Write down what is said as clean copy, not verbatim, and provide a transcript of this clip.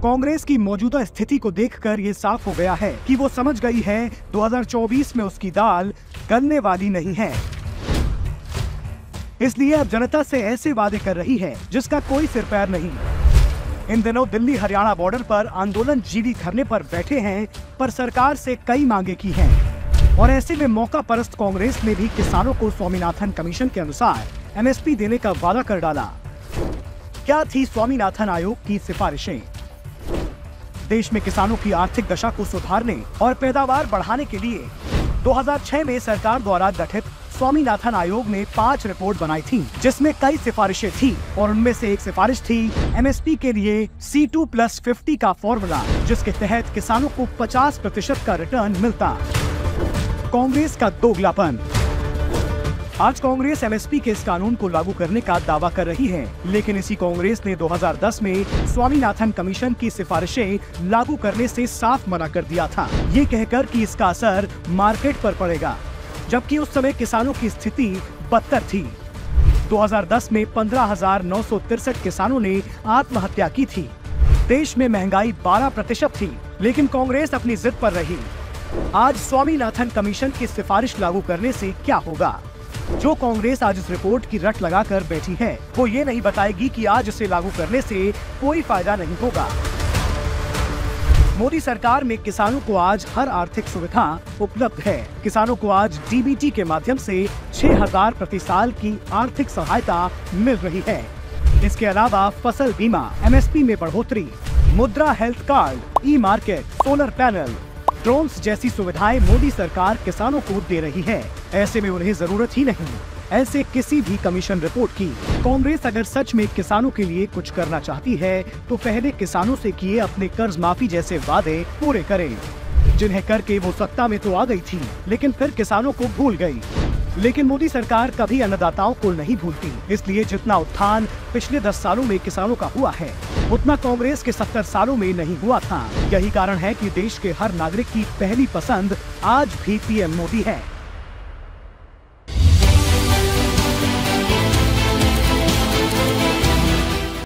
कांग्रेस की मौजूदा स्थिति को देखकर ये साफ हो गया है कि वो समझ गई है 2024 में उसकी दाल गलने वाली नहीं है। इसलिए अब जनता से ऐसे वादे कर रही है जिसका कोई सिर पैर नहीं। इन दिनों दिल्ली हरियाणा बॉर्डर पर आंदोलन जीवी धरने पर बैठे हैं, पर सरकार से कई मांगे की हैं। और ऐसे में मौका परस्त कांग्रेस ने भी किसानों को स्वामीनाथन कमीशन के अनुसार एमएसपी देने का वादा कर डाला। क्या थी स्वामीनाथन आयोग की सिफारिशें? देश में किसानों की आर्थिक दशा को सुधारने और पैदावार बढ़ाने के लिए 2006 में सरकार द्वारा गठित स्वामीनाथन आयोग ने 5 रिपोर्ट बनाई थी, जिसमें कई सिफारिशें थी और उनमें से एक सिफारिश थी एमएसपी के लिए C2+50 का फॉर्मूला, जिसके तहत किसानों को 50% का रिटर्न मिलता। कांग्रेस का दोगलापन। आज कांग्रेस एमएसपी के इस कानून को लागू करने का दावा कर रही है, लेकिन इसी कांग्रेस ने 2010 में स्वामीनाथन कमीशन की सिफारिशें लागू करने से साफ मना कर दिया था, ये कहकर कि इसका असर मार्केट पर पड़ेगा, जबकि उस समय किसानों की स्थिति बदतर थी। 2010 में 15,963 किसानों ने आत्महत्या की थी। देश में महंगाई 12% थी, लेकिन कांग्रेस अपनी जिद पर रही। आज स्वामीनाथन कमीशन की सिफारिश लागू करने से क्या होगा? जो कांग्रेस आज इस रिपोर्ट की रट लगाकर बैठी है, वो ये नहीं बताएगी कि आज इसे लागू करने से कोई फायदा नहीं होगा। मोदी सरकार में किसानों को आज हर आर्थिक सुविधा उपलब्ध है। किसानों को आज डीबीटी के माध्यम से 6,000 प्रति साल की आर्थिक सहायता मिल रही है। इसके अलावा फसल बीमा, एमएसपी में बढ़ोतरी, मुद्रा हेल्थ कार्ड, ई मार्केट, सोलर पैनल, ड्रोन्स जैसी सुविधाएं मोदी सरकार किसानों को दे रही है। ऐसे में उन्हें जरूरत ही नहीं ऐसे किसी भी कमीशन रिपोर्ट की। कांग्रेस अगर सच में किसानों के लिए कुछ करना चाहती है तो पहले किसानों से किए अपने कर्ज माफी जैसे वादे पूरे करे, जिन्हें करके वो सत्ता में तो आ गई थी, लेकिन फिर किसानों को भूल गई। लेकिन मोदी सरकार कभी अन्नदाताओं को नहीं भूलती, इसलिए जितना उत्थान पिछले 10 सालों में किसानों का हुआ है, उतना कांग्रेस के 70 सालों में नहीं हुआ था। यही कारण है कि देश के हर नागरिक की पहली पसंद आज भी पीएम मोदी है।